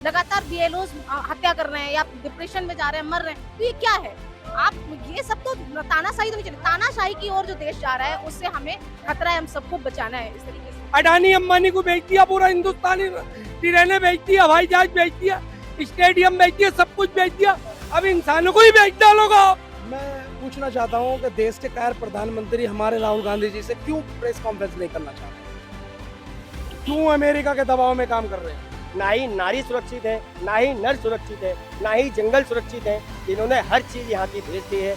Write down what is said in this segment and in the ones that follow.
लगातार बीएलओज हत्या कर रहे हैं या डिप्रेशन में जा रहे हैं, मर रहे हैं, तो ये क्या है? आप ये सब तो तानाशाही तो नहीं चले, तानाशाही की ओर जो देश जा रहा है उससे हमें खतरा है, हम सबको बचाना है इस तरीके से। अडानी अंबानी को बेच दिया, पूरा हिंदुस्तानी ट्रेनें बेच दिया, हवाई जहाज बेच दिया, स्टेडियम बेच दिया, सब कुछ बेच दिया, अब इंसानों को ही बेच डालोगा। मैं पूछना चाहता हूँ कि देश के कायर प्रधानमंत्री हमारे राहुल गांधी जी से क्यों प्रेस कॉन्फ्रेंस नहीं करना चाहते, क्यों अमेरिका के दबाव में काम कर रहे हैं? ना ही नारी सुरक्षित है, ना ही नर सुरक्षित है, ना ही जंगल सुरक्षित है। इन्होंने हर चीज यहाँ की भेज दी है।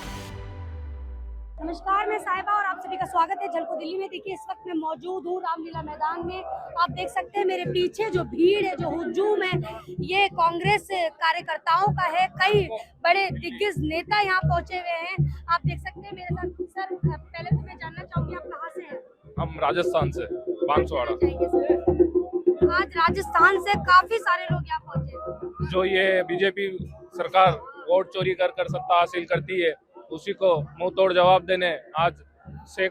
नमस्कार, मैं साहिबा और आप सभी का स्वागत है झलको दिल्ली में। देखिए, इस वक्त मैं मौजूद हूँ रामलीला मैदान में। आप देख सकते हैं मेरे पीछे जो भीड़ है, जो हुजूम है, ये कांग्रेस कार्यकर्ताओं का है। कई बड़े दिग्गज नेता यहाँ पहुंचे हुए हैं। आप देख सकते हैं मेरे साथ। सर, पहले तो मैं जानना चाहूंगी आप कहाँ से हैं? हम राजस्थान से, बांसवाड़ा। आज राजस्थान से काफी सारे लोग यहाँ पहुंचे। जो ये बीजेपी सरकार वोट चोरी कर कर सत्ता हासिल करती है, उसी को मुंह तोड़ जवाब देने आज से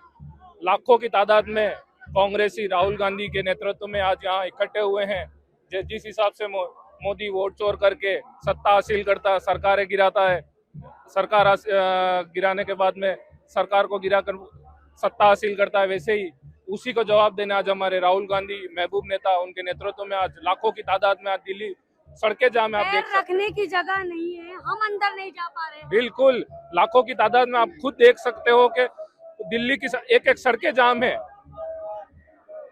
लाखों की तादाद में कांग्रेसी राहुल गांधी के नेतृत्व में आज यहाँ इकट्ठे हुए हैं। जिस हिसाब से मोदी वोट चोर करके सत्ता हासिल करता, सरकारें गिराता है, सरकार गिराने के बाद में सरकार को गिराकर सत्ता हासिल करता है, वैसे ही उसी को जवाब देने आज हमारे राहुल गांधी महबूब नेता, उनके नेतृत्व में आज लाखों की तादाद में आज दिल्ली सड़कें जाम है। आप देख सकते रखने की जगह नहीं है, हम अंदर नहीं जा पा रहे। बिल्कुल, लाखों की तादाद में आप खुद देख सकते हो कि दिल्ली की एक एक सड़कें जाम है।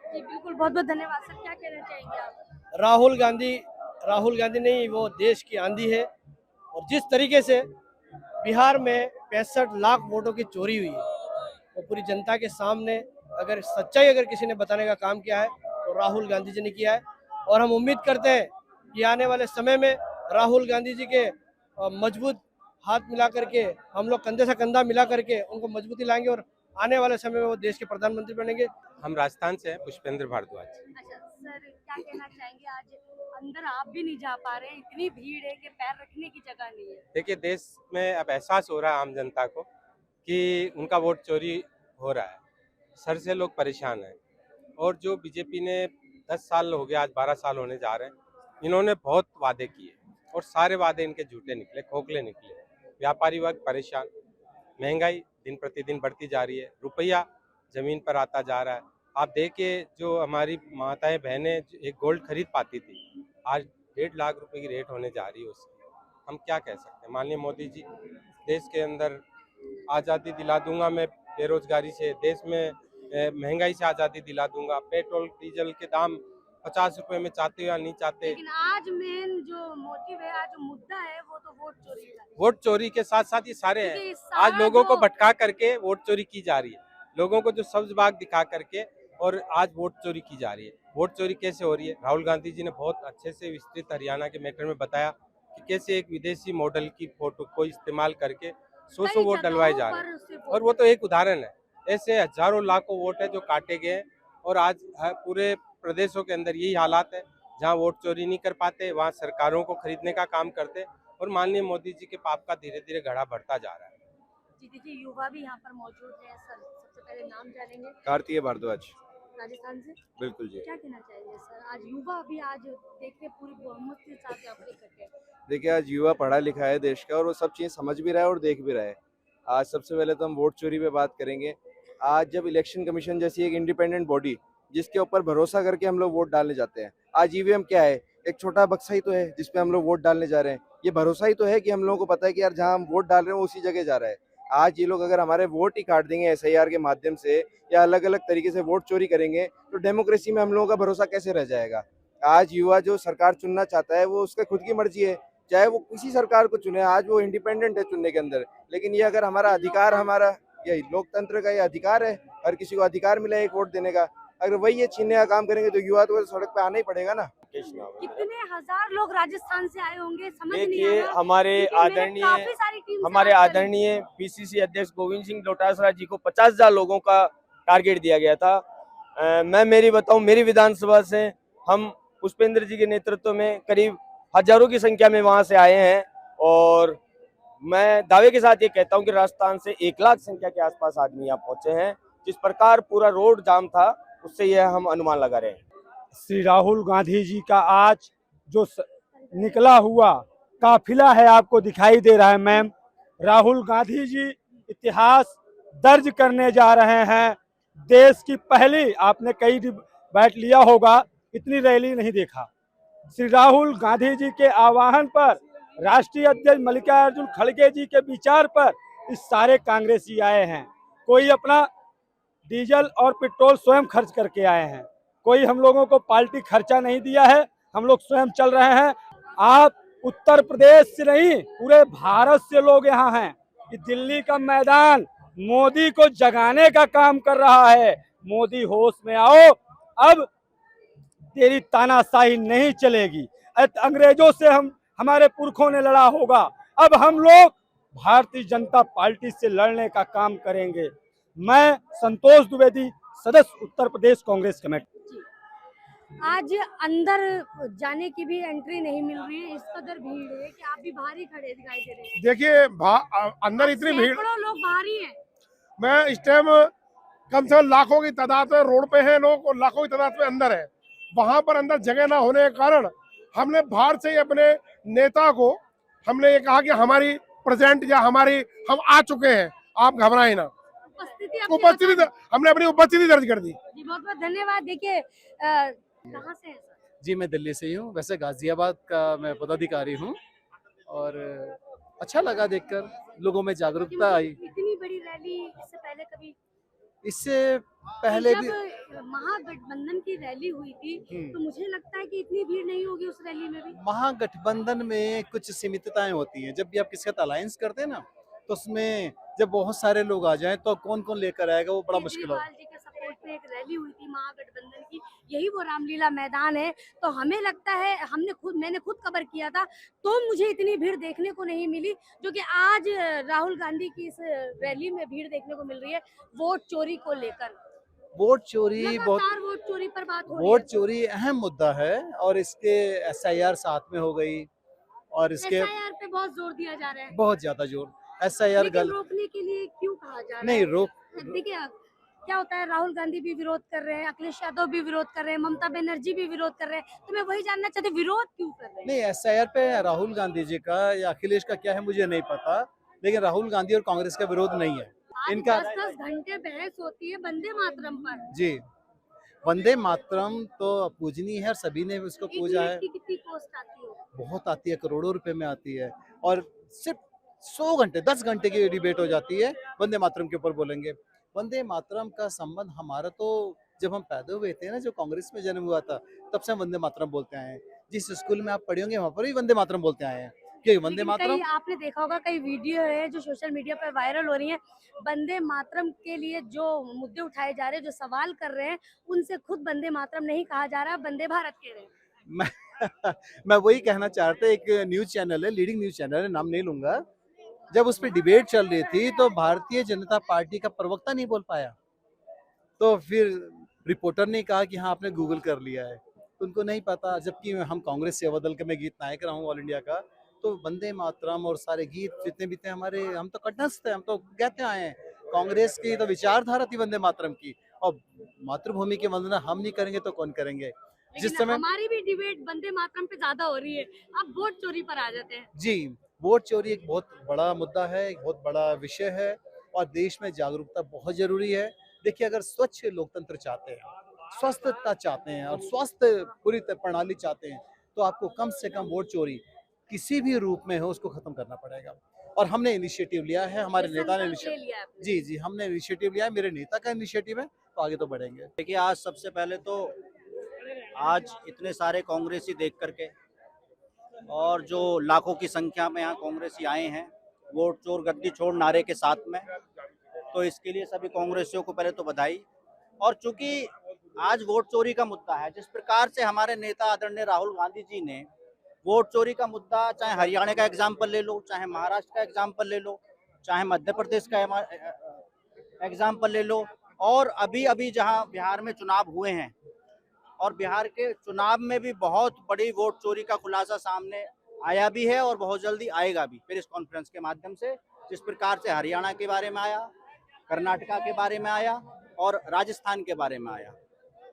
जी बिल्कुल, बहुत बहुत धन्यवाद। सर, क्या कहना चाहेंगे आप? राहुल गांधी नहीं, वो देश की आंधी है। और जिस तरीके से बिहार में 65 लाख वोटों की चोरी हुई है, वो पूरी जनता के सामने अगर सच्चाई अगर किसी ने बताने का काम किया है तो राहुल गांधी जी ने किया है। और हम उम्मीद करते हैं कि आने वाले समय में राहुल गांधी जी के मजबूत हाथ मिला करके, हम लोग कंधे से कंधा मिला करके उनको मजबूती लाएंगे और आने वाले समय में वो देश के प्रधानमंत्री बनेंगे। हम राजस्थान से हैं, पुष्पेंद्र भारद्वाज। अच्छा सर, क्या कहना चाहेंगे? आज अंदर आप भी नहीं जा पा रहे, इतनी भीड़ है कि पैर रखने की जगह नहीं है। देखिए, देश में अब एहसास हो रहा है आम जनता को कि उनका वोट चोरी हो रहा है। सर से लोग परेशान हैं। और जो बीजेपी ने 10 साल हो गए, आज 12 साल होने जा रहे हैं, इन्होंने बहुत वादे किए और सारे वादे इनके झूठे निकले, खोखले निकले। व्यापारी वर्ग परेशान, महंगाई दिन प्रतिदिन बढ़ती जा रही है, रुपया जमीन पर आता जा रहा है। आप देखिए, जो हमारी माताएं बहनें एक गोल्ड खरीद पाती थी, आज 1.5 लाख रुपए की रेट होने जा रही है उसकी। हम क्या कह सकते हैं? माननीय मोदी जी देश के अंदर आज़ादी दिला दूंगा मैं, बेरोजगारी से, देश में महंगाई से आज़ादी दिला दूंगा, पेट्रोल डीजल के दाम 50 रुपए में चाहते हो या नहीं चाहते। लेकिन आज मेन जो मोटिव है, आज जो मुद्दा है, वो तो वोट चोरी का है। वोट चोरी के साथ साथ ये सारे हैं। आज लोगों को भटका करके वोट चोरी की जा रही है, लोगों को जो सब्ज बाग दिखा करके, और आज वोट चोरी की जा रही है। वोट चोरी कैसे हो रही है? राहुल गांधी जी ने बहुत अच्छे से विस्तृत हरियाणा के मैटर में बताया कि कैसे एक विदेशी मॉडल की फोटो को इस्तेमाल करके 100 वोट डलवाए जा रहे हैं। और वो तो एक उदाहरण है, ऐसे हजारों लाखों वोट है जो काटे गए। और आज पूरे प्रदेशों के अंदर यही हालात है, जहां वोट चोरी नहीं कर पाते, वहां सरकारों को खरीदने का काम करते। और माननीय मोदी जी के पाप का धीरे धीरे घड़ा बढ़ता जा रहा है। जी देखिए, युवा भी यहाँ पर मौजूद है। सर, सबसे पहले नाम जानेंगे। कार्तिकेय भारद्वाज। राजस्थान से? बिल्कुल जी। क्या कहना चाहेंगे सर? आज युवा भी आज देखिए पूरी बहुमत के साथ यहाँ पर इकट्ठे हैं। देखिए, आज युवा पढ़ा लिखा है देश का, और वो सब चीज़ समझ भी रहा है और देख भी रहा है। आज सबसे पहले तो हम वोट चोरी पे बात करेंगे। आज जब इलेक्शन कमीशन जैसी एक इंडिपेंडेंट बॉडी जिसके ऊपर भरोसा करके हम लोग वोट डालने जाते हैं, आज ईवीएम क्या है? एक छोटा बक्सा ही तो है जिसपे हम लोग वोट डालने जा रहे हैं। ये भरोसा ही तो है कि हम लोगों को पता है कि यार जहाँ हम वोट डाल रहे हैं वो उसी जगह जा रहा है। आज ये लोग अगर हमारे वोट ही काट देंगे एसआईआर के माध्यम से या अलग अलग तरीके से वोट चोरी करेंगे, तो डेमोक्रेसी में हम लोगों का भरोसा कैसे रह जाएगा? आज युवा जो सरकार चुनना चाहता है वो उसका खुद की मर्जी है, चाहे वो किसी सरकार को चुने। आज वो इंडिपेंडेंट है चुनने के अंदर, लेकिन ये अगर हमारा अधिकार, हमारा यही लोकतंत्र का ये अधिकार है, हर किसी को अधिकार मिला है एक वोट देने का, अगर वही ये छीनने का काम करेंगे तो युवा तो सड़क पे आना ही पड़ेगा ना। कितने हजार लोग राजस्थान से आए होंगे, समझ नहीं आ देखिए, रहा। हमारे आदरणीय पीसीसी अध्यक्ष गोविंद सिंह डोटासरा जी को 50,000 लोगों का टारगेट दिया गया था। मैं मेरी बताऊं, मेरी विधानसभा से हम पुष्पेंद्र जी के नेतृत्व में करीब हजारों की संख्या में वहां से आए हैं। और मैं दावे के साथ ये कहता हूं कि राजस्थान से 1 लाख संख्या के आसपास आदमी यहाँ पहुंचे हैं। जिस प्रकार पूरा रोड जाम था, उससे यह हम अनुमान लगा रहे हैं। श्री राहुल गांधी जी का आज जो निकला हुआ काफिला है आपको दिखाई दे रहा है मैम। राहुल गांधी जी इतिहास दर्ज करने जा रहे हैं। देश की पहली, आपने कई बैठ लिया होगा, इतनी रैली नहीं देखा। श्री राहुल गांधी जी के आह्वान पर, राष्ट्रीय अध्यक्ष मल्लिकार्जुन खड़गे जी के विचार पर इस सारे कांग्रेसी आए हैं। कोई अपना डीजल और पेट्रोल स्वयं खर्च करके आए हैं, कोई हम लोगों को पार्टी खर्चा नहीं दिया है, हम लोग स्वयं चल रहे हैं। आप उत्तर प्रदेश से नहीं, पूरे भारत से लोग यहाँ हैं। कि दिल्ली का मैदान मोदी को जगाने का काम कर रहा है। मोदी होश में आओ, अब तेरी तानाशाही नहीं चलेगी। अंग्रेजों से हमारे पुरखों ने लड़ा होगा, अब हम लोग भारतीय जनता पार्टी से लड़ने का काम करेंगे। मैं संतोष द्विवेदी, सदस्य उत्तर प्रदेश कांग्रेस कमेटी। आज अंदर जाने की भी एंट्री नहीं मिल रही है, इस कदर भीड़ है कि आप भी बाहर ही खड़े दिखाई दे रहे हैं। देखिए अंदर इतनी भीड़, सैकड़ों लोग बाहर ही हैं। मैं इस टाइम कम से कम लाखों की तादाद में रोड पे हैं लोग और लाखों की तादाद में अंदर है। वहां पर अंदर जगह ना होने के कारण हमने बाहर से ही अपने नेता को हमने ये कहा कि हमारी प्रेजेंट या हम आ चुके हैं, आप घबराएं ना। उपस्थिति हमने अपनी उपस्थिति दर्ज कर दी। जी बहुत बहुत धन्यवाद। देखिए कहाँ से है सर? जी मैं दिल्ली से ही हूँ, वैसे गाजियाबाद का मैं पदाधिकारी हूँ और अच्छा लगा देखकर, लोगों में जागरूकता आई। इतनी बड़ी रैली इससे पहले कभी? इससे पहले भी जब महागठबंधन की रैली हुई थी तो मुझे लगता है कि इतनी भीड़ नहीं होगी उस रैली में भी। महागठबंधन में कुछ सीमितताएं होती हैं। जब भी आप किसी का अलायंस करते हैं ना, तो उसमें जब बहुत सारे लोग आ जाएं तो कौन कौन लेकर आएगा, वो बड़ा मुश्किल होगा। केजरीवाल जी के सपोर्ट में एक रैली हुई थी महागठबंधन की, यही वो रामलीला मैदान है। तो हमें लगता है, मैंने खुद कवर किया था, तो मुझे इतनी भीड़ देखने को नहीं मिली जो कि आज राहुल गांधी की इस रैली में भीड़ देखने को मिल रही है वोट चोरी को लेकर। वोट चोरी बहुत, वोट चोरी पर बात हो रही है। वोट चोरी अहम मुद्दा है और इसके SIR साथ में हो गई और इसके SIR पे बहुत जोर दिया जा रहा है, बहुत ज्यादा जोर। SIR रोकने के लिए क्यों कहा जा रहा है? नहीं रोक, देखिए क्या होता है, राहुल गांधी भी विरोध कर रहे हैं, अखिलेश यादव भी विरोध कर रहे हैं, ममता बनर्जी भी विरोध कर रहे हैं, तो मैं वही जानना चाहती हूँ विरोध क्यों कर रहे हैं? नहीं SIR पे राहुल गांधी जी का या अखिलेश का क्या है मुझे नहीं पता, लेकिन राहुल गांधी और कांग्रेस का विरोध नहीं है इनका। 10-10 घंटे बहस होती है वंदे मातरम पर। जी वंदे मातरम तो पूजनीय है और सभी ने उसको पूजा है। कितनी कॉस्ट आती है? बहुत आती है, करोड़ों रुपए में आती है और सिर्फ 100 घंटे 10 घंटे की डिबेट हो जाती है वंदे मातरम के ऊपर बोलेंगे। वंदे मातरम का संबंध हमारा तो जब हम पैदा हुए थे ना, जो कांग्रेस में जन्म हुआ था, तब से हम वंदे मातरम बोलते आए हैं। जिस स्कूल में आप पढ़े होंगे वहाँ पर भी वंदे मातरम बोलते आए हैं, क्योंकि वंदे मातरम। आपने देखा होगा कई वीडियो है जो सोशल मीडिया पर वायरल हो रही है, वंदे मातरम के लिए जो मुद्दे उठाए जा रहे हैं, जो सवाल कर रहे हैं, उनसे खुद वंदे मातरम नहीं कहा जा रहा, वंदे भारत कह रहे हैं। मैं वही कहना चाहता, एक न्यूज चैनल है, लीडिंग न्यूज चैनल है, नाम नहीं लूंगा, जब उस पर डिबेट चल रही थी तो भारतीय जनता पार्टी का प्रवक्ता नहीं बोल पाया, तो फिर रिपोर्टर ने कहा कि हाँ आपने गूगल कर लिया है, तो उनको नहीं पता। जबकि हम कांग्रेस सेवा दल के मैं गीत नायक रहा हूँ ऑल इंडिया का, तो वंदे मातरम और सारे गीत जितने भी थे हमारे, हम तो कंठस्थ थे, हम तो कहते आए हैं। कांग्रेस की तो विचारधारा थी वंदे मातरम की, और मातृभूमि की वंदना हम नहीं करेंगे तो कौन करेंगे। जिस समय हमारी भी डिबेट वंदे मातरम पे ज्यादा हो रही है, अब वोट चोरी पर आ जाते हैं। जी वोट चोरी एक बहुत बड़ा मुद्दा है, एक बहुत बड़ा विषय है और देश में जागरूकता बहुत जरूरी है। देखिए अगर स्वच्छ लोकतंत्र चाहते हैं, स्वस्थता चाहते हैं और स्वस्थ पूरी प्रणाली चाहते हैं, तो आपको कम से कम वोट चोरी किसी भी रूप में हो उसको खत्म करना पड़ेगा। और हमने इनिशिएटिव लिया है, हमारे नेता ने इनिशिएटिव, जी हमने इनिशिएटिव लिया है, मेरे नेता का इनिशिएटिव है, तो आगे तो बढ़ेंगे। देखिए आज सबसे पहले तो आज इतने सारे कांग्रेसी देख करके और जो लाखों की संख्या में यहाँ कांग्रेसी आए हैं वोट चोर गद्दी छोड़ नारे के साथ में, तो इसके लिए सभी कांग्रेसियों को पहले तो बधाई। और चूंकि आज वोट चोरी का मुद्दा है, जिस प्रकार से हमारे नेता आदरणीय राहुल गांधी जी ने वोट चोरी का मुद्दा, चाहे हरियाणा का एग्जाम्पल ले लो, चाहे महाराष्ट्र का एग्जाम्पल ले लो, चाहे मध्य प्रदेश का एग्जाम्पल ले लो, और अभी अभी जहाँ बिहार में चुनाव हुए हैं, और बिहार के चुनाव में भी बहुत बड़ी वोट चोरी का खुलासा सामने आया भी है और बहुत जल्दी आएगा भी प्रेस कॉन्फ्रेंस के माध्यम से। जिस प्रकार से हरियाणा के बारे में आया, कर्नाटका के बारे में आया और राजस्थान के बारे में आया,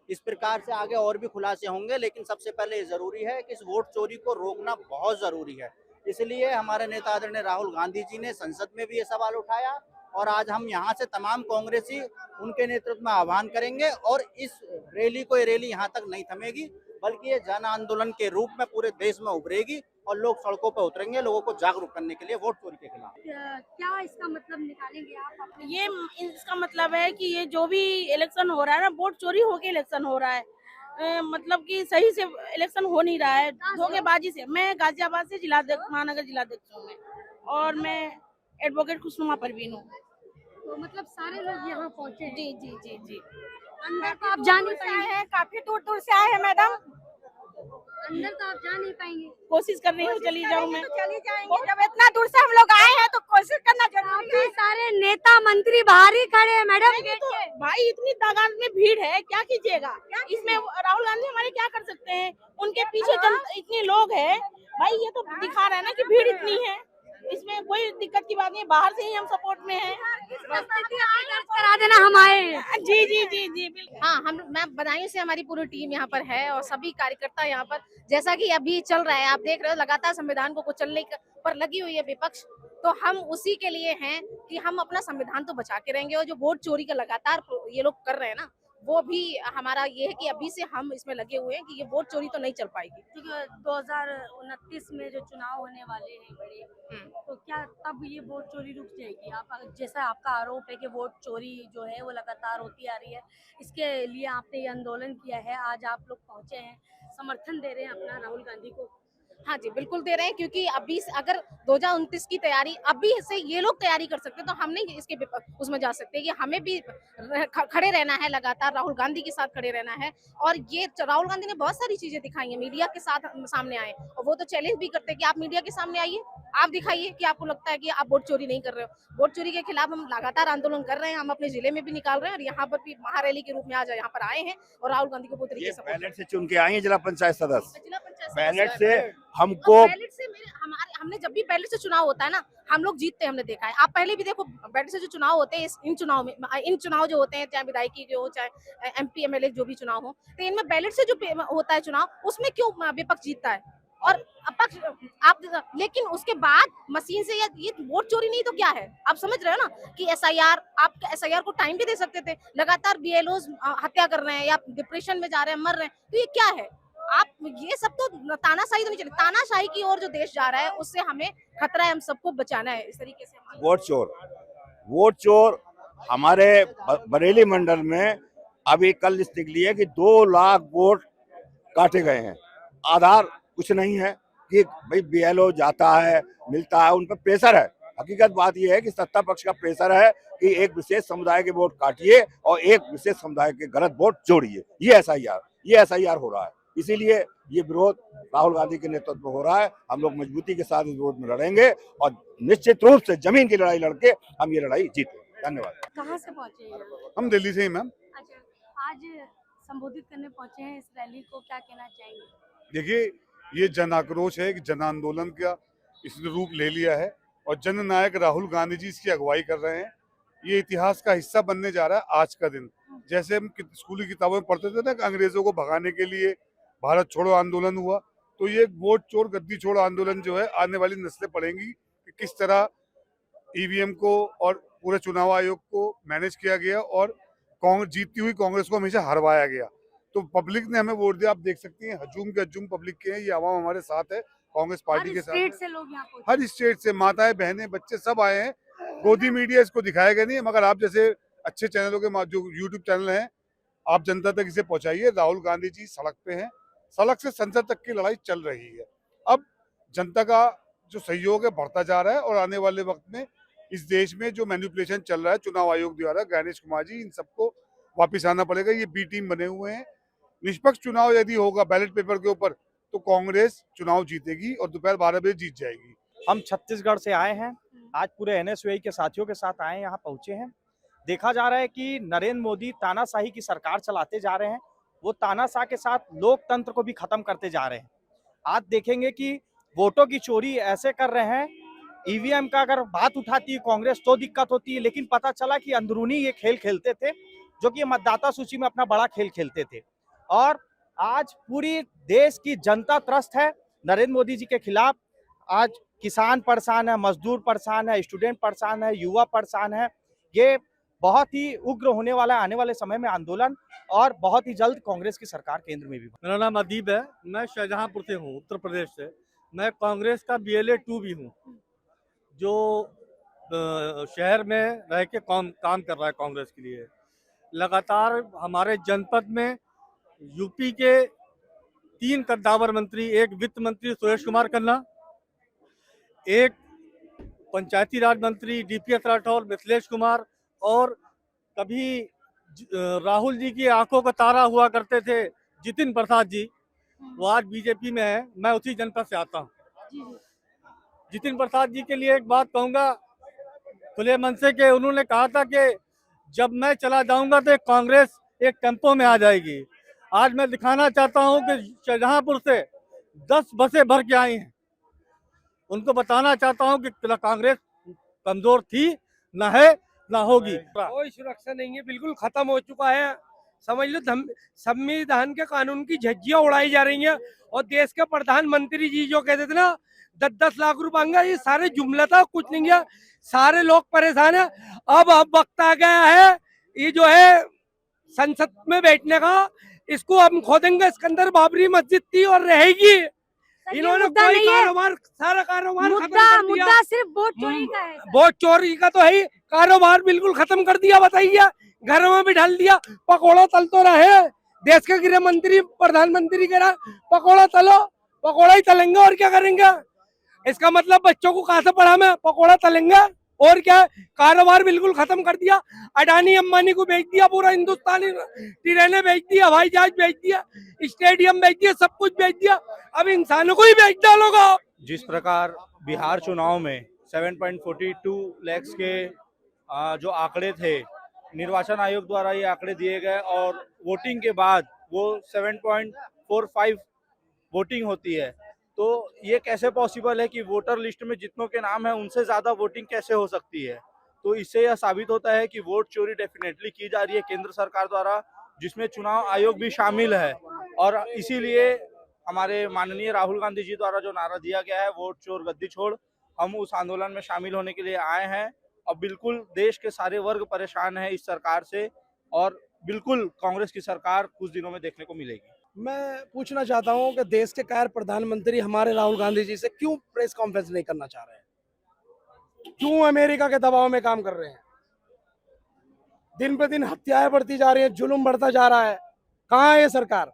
इस प्रकार से आगे और भी खुलासे होंगे, लेकिन सबसे पहले ये जरूरी है कि इस वोट चोरी को रोकना बहुत जरूरी है। इसलिए हमारे नेता आदरणीय राहुल गांधी जी ने संसद में भी ये सवाल उठाया और आज हम यहाँ से तमाम कांग्रेसी उनके नेतृत्व में आह्वान करेंगे और इस रैली को, ये रैली यहाँ तक नहीं थमेगी, बल्कि ये जन आंदोलन के रूप में पूरे देश में उभरेगी और लोग सड़कों पर उतरेंगे लोगों को जागरूक करने के लिए वोट चोरी के खिलाफ। क्या इसका मतलब निकालेंगे आप अपने? ये इसका मतलब है कि ये जो भी इलेक्शन हो रहा है ना, वोट चोरी होके इलेक्शन हो रहा है। मतलब कि सही से इलेक्शन हो नहीं रहा है, धोखेबाजी से। मैं गाजियाबाद से महानगर जिलाध्यक्ष हूँ मैं, और मैं एडवोकेट खुशनुमा परवीन हूँ। तो मतलब सारे लोग यहाँ पहुँचे हैं। जी जी जी जी। अंदर तो आप जा नहीं पाएंगे। काफी दूर दूर से आए हैं मैडम। अंदर तो आप जा नहीं पाएंगे। कोशिश कर रही हूँ, चली जाऊँ मैं। चली जाएंगे। जब इतना दूर से हम लोग आए हैं तो कोशिश करना जरूरी काफी सारे नेता मंत्री बाहर ही खड़े हैं मैडम। है। तो भाई इतनी तादाद में भीड़ है, क्या कीजिएगा? इसमें राहुल गांधी हमारे क्या कर सकते हैं? उनके पीछे इतने लोग हैं भाई, ये तो दिखा रहा है ना कि भीड़ इतनी है। इसमें कोई दिक्कत की बात नहीं, बाहर से ही हम सपोर्ट में हैं। करा देना, हम आए हैं। जी जी जी जी बिल्कुल। हाँ, मैं बधाई से हमारी पूरी टीम यहाँ पर है और सभी कार्यकर्ता यहाँ पर, जैसा कि अभी चल रहा है आप देख रहे हो, लगातार संविधान को कुचलने पर लगी हुई है विपक्ष। तो हम उसी के लिए हैं कि हम अपना संविधान तो बचा के रहेंगे, और जो वोट चोरी का लगातार ये लोग कर रहे हैं ना, वो भी हमारा ये है कि अभी से हम इसमें लगे हुए हैं कि ये वोट चोरी तो नहीं चल पाएगी। क्योंकि 2029 में जो चुनाव होने वाले हैं बड़े, तो क्या तब ये वोट चोरी रुक जाएगी? आप जैसा आपका आरोप है कि वोट चोरी जो है वो लगातार होती आ रही है, इसके लिए आपने ये आंदोलन किया है, आज आप लोग पहुंचे हैं, समर्थन दे रहे हैं अपना राहुल गांधी को। हाँ जी, बिल्कुल दे रहे हैं, क्योंकि अभी अगर 2029 की तैयारी अभी से ये लोग तैयारी कर सकते हैं, तो हम नहीं इसके उसमें जा सकते कि हमें भी खड़े रहना है, लगातार राहुल गांधी के साथ खड़े रहना है। और ये राहुल गांधी ने बहुत सारी चीजें दिखाई हैं, मीडिया के साथ सामने आए, और वो तो चैलेंज भी करते हैं कि आप मीडिया के सामने आइए, आप दिखाइए कि आपको लगता है कि आप वोट चोरी नहीं कर रहे हो। वोट चोरी के खिलाफ हम लगातार आंदोलन कर रहे हैं, हम अपने जिले में भी निकाल रहे हैं, और यहाँ पर भी महारैली के रूप में आज यहाँ पर आए हैं और राहुल गांधी को पूरी तरीके से बैलेट से चुन के आए हैं जिला पंचायत सदस्य। जिला पंचायत बैलेट सदस्य से हमको बैलेट से हमने जब भी बैलेट से चुनाव होता है ना, हम लोग जीतते हैं, हमने देखा है। आप पहले भी देखो, बैलेट से जो चुनाव होते हैं, इन चुनाव जो होते हैं, चाहे विधायकी के हो, चाहे MP MLA जो भी चुनाव हो, तो इनमें बैलेट से जो होता है चुनाव, उसमें क्यों विपक्ष जीतता है और अपक्ष आप, लेकिन उसके बाद मशीन से ये वोट चोरी नहीं तो क्या है? आप समझ रहे हो ना कि SIR, आप SIR को टाइम भी दे सकते थे, लगातार BLOs हत्या कर रहे हैं या डिप्रेशन में जा रहे हैं, मर रहे हैं, तो ये क्या है? आप ये सब तो तानाशाही तो नहीं चले, तानाशाही की ओर जो देश जा रहा है उससे हमें खतरा है, हम सबको बचाना है। इस तरीके से वोट चोर हमारे बरेली मंडल में अभी कल लिस्ट निकली है कि 2 लाख वोट काटे गए हैं। आधार कुछ नहीं है कि भाई BLO जाता है, मिलता है, उन पर प्रेशर है। हकीकत बात यह है कि सत्ता पक्ष का प्रेशर है कि एक विशेष समुदाय के वोट काटिए और एक विशेष समुदाय के गलत वोट जोड़िए। ये SIR हो रहा है। इसीलिए ये विरोध राहुल गांधी के नेतृत्व में हो रहा है। हम लोग मजबूती के साथ इस विरोध में लड़ेंगे और निश्चित रूप से जमीन की लड़ाई लड़के हम ये लड़ाई जीतेंगे। धन्यवाद। कहाँ से पहुँचे हैं? हम दिल्ली से ही मैम। अच्छा, आज संबोधित करने पहुंचे हैं इस रैली को, क्या कहना चाहेंगे? देखिए, ये जन आक्रोश है कि जन आंदोलन का इसने रूप ले लिया है और जननायक राहुल गांधी जी इसकी अगुवाई कर रहे हैं। ये इतिहास का हिस्सा बनने जा रहा है आज का दिन। जैसे हम स्कूली किताबों में पढ़ते थे ना कि अंग्रेजों को भगाने के लिए भारत छोड़ो आंदोलन हुआ, तो ये वोट चोर गद्दी छोड़ो आंदोलन जो है आने वाली नस्लें पढ़ेंगी कि किस तरह EVM को और पूरे चुनाव आयोग को मैनेज किया गया और जीतती हुई कांग्रेस को हमेशा हरवाया गया। तो पब्लिक ने हमें वोट दिया। आप देख सकती हैं, हजूम के हजूम पब्लिक के हैं, ये आवाम हमारे साथ है, कांग्रेस पार्टी के साथ है। से लोग यहाँ पहुंचे। हर स्टेट से माताएं, बहनें, बच्चे सब आए हैं। गोदी मीडिया इसको दिखाया गया नहीं, मगर आप जैसे अच्छे चैनलों के जो YouTube चैनल हैं, आप जनता तक इसे पहुंचाइए। राहुल गांधी जी सड़क पे हैं, सड़क से संसद तक की लड़ाई चल रही है। अब जनता का जो सहयोग है बढ़ता जा रहा है और आने वाले वक्त में इस देश में जो मैनिपुलेशन चल रहा है चुनाव आयोग द्वारा, गणेश कुमार जी, इन सबको वापिस आना पड़ेगा। ये B टीम बने हुए हैं। निष्पक्ष चुनाव यदि होगा बैलेट पेपर के ऊपर तो कांग्रेस चुनाव जीतेगी और दोपहर 12 बजे जीत जाएगी। हम छत्तीसगढ़ से आए हैं, आज पूरे NSUI के साथियों के साथ आए, यहाँ पहुंचे हैं। देखा जा रहा है कि नरेंद्र मोदी तानाशाही की सरकार चलाते जा रहे हैं, वो तानाशाह के साथ लोकतंत्र को भी खत्म करते जा रहे हैं। आज देखेंगे कि वोटों की चोरी ऐसे कर रहे हैं, EVM का अगर बात उठाती है कांग्रेस तो दिक्कत होती है, लेकिन पता चला कि अंदरूनी ये खेल खेलते थे, जो कि मतदाता सूची में अपना बड़ा खेल खेलते थे। और आज पूरी देश की जनता त्रस्त है नरेंद्र मोदी जी के खिलाफ। आज किसान परेशान है, मजदूर परेशान है, स्टूडेंट परेशान है, युवा परेशान है। ये बहुत ही उग्र होने वाला है आने वाले समय में आंदोलन, और बहुत ही जल्द कांग्रेस की सरकार केंद्र में भी। मेरा नाम अदीब है, मैं शाहजहांपुर से हूँ, उत्तर प्रदेश से। मैं कांग्रेस का BLA 2 भी हूँ, जो शहर में रह के काम कर रहा है कांग्रेस के लिए। लगातार हमारे जनपद में यूपी के 3 कद्दावर मंत्री, एक वित्त मंत्री सुरेश कुमार खन्ना, एक पंचायती राज मंत्री DPS राठौर मिथिलेश कुमार, और कभी राहुल जी की आंखों का तारा हुआ करते थे जितिन प्रसाद जी, वो आज बीजेपी में है। मैं उसी जनपद से आता हूँ। जितिन प्रसाद जी के लिए एक बात कहूँगा, खुले मन से कि उन्होंने कहा था कि जब मैं चला जाऊंगा तो कांग्रेस एक टेम्पो में आ जाएगी। आज मैं दिखाना चाहता हूं कि शाहजहांपुर से 10 बसें भर के आई हैं। उनको बताना चाहता हूं कि कांग्रेस कमजोर थी, ना है, ना होगी। कोई सुरक्षा नहीं है, बिल्कुल खत्म हो चुका है। समझ लो संविधान के कानून की झज्जियां उड़ाई जा रही हैं। और देश के प्रधानमंत्री जी जो कहते थे ना 10-10 लाख रुपए आएंगे, ये सारे जुमला था, कुछ नहीं है। सारे लोग परेशान है। अब वक्त आ गया है, ये जो है संसद में बैठने का, इसको हम खोदेंगे। इसके अंदर बाबरी मस्जिद थी और रहेगी। इन्होंने कोई कारोबार, सारा कारोबार खत्म कर दिया। मुद्दा सिर्फ वोट चोरी का है। वोट चोरी का तो है ही, कारोबार बिल्कुल खत्म कर दिया। बताइए, घरों में भी ढाल दिया। पकौड़ा तल तो रहे, देश के गृह मंत्री प्रधानमंत्री कह रहा पकौड़ा तलो, पकौड़ा ही तलेंगे और क्या करेंगे। इसका मतलब बच्चों को कहाँ से पढ़ा में, पकौड़ा तलेंगे और क्या। कारोबार बिल्कुल खत्म कर दिया। अडानी अंबानी को बेच दिया, पूरा हिंदुस्तानी ट्रेनें बेच दी, हवाई जहाज बेच दिया, स्टेडियम बेच दिया, सब कुछ बेच दिया। अब इंसानों को ही बेच डालोगा। जिस प्रकार बिहार चुनाव में 7.42 लाख के जो आंकड़े थे, निर्वाचन आयोग द्वारा ये आंकड़े दिए गए, और वोटिंग के बाद वो 7.45 वोटिंग होती है, तो ये कैसे पॉसिबल है कि वोटर लिस्ट में जितनों के नाम है उनसे ज्यादा वोटिंग कैसे हो सकती है। तो इससे यह साबित होता है कि वोट चोरी डेफिनेटली की जा रही है केंद्र सरकार द्वारा, जिसमें चुनाव आयोग भी शामिल है। और इसीलिए हमारे माननीय राहुल गांधी जी द्वारा जो नारा दिया गया है, वोट चोर गद्दी छोड़, हम उस आंदोलन में शामिल होने के लिए आए हैं। और बिल्कुल देश के सारे वर्ग परेशान है इस सरकार से, और बिल्कुल कांग्रेस की सरकार कुछ दिनों में देखने को मिलेगी। मैं पूछना चाहता हूं कि देश के कायर प्रधानमंत्री हमारे राहुल गांधी जी से क्यों प्रेस कॉन्फ्रेंस नहीं करना चाह रहे हैं, क्यों अमेरिका के दबाव में काम कर रहे हैं। दिन पे दिन हत्याएं बढ़ती जा रही हैं, जुल्म बढ़ता जा रहा है। कहाँ है ये सरकार?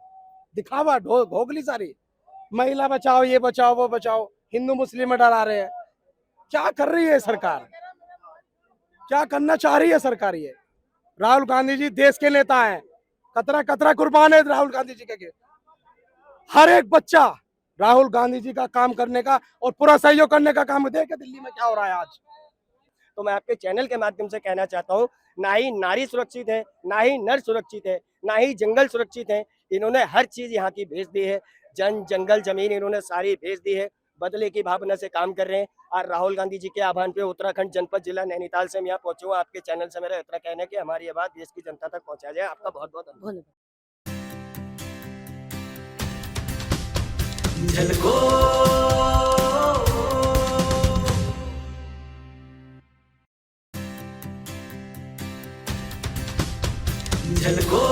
दिखावा घोगली सारी, महिला बचाओ, ये बचाओ, वो बचाओ, हिंदू मुस्लिम में डरा रहे हैं। क्या कर रही है सरकार, क्या करना चाह रही है सरकार? ये राहुल गांधी जी देश के नेता हैं, कतरा कतरा कुर्बान है राहुल गांधी जी के। हर एक बच्चा राहुल गांधी जी का काम करने का और पूरा सहयोग करने का काम देखे दिल्ली में क्या हो रहा है आज। तो मैं आपके चैनल के माध्यम से कहना चाहता हूँ, ना ही नारी सुरक्षित है, ना ही नर सुरक्षित है, ना ही जंगल सुरक्षित है। इन्होंने हर चीज यहाँ की भेज दी है, जंगल जमीन इन्होंने सारी भेज दी है। बदले की भावना से काम कर रहे हैं। और राहुल गांधी जी के आह्वान पे उत्तराखंड जनपद जिला नैनीताल से मैं यहाँ पहुंचे हुआ। आपके चैनल से मेरा इतना कहना है कि हमारी आवाज देश की जनता तक पहुंचा जाए। आपका बहुत बहुत धन्यवाद। झलको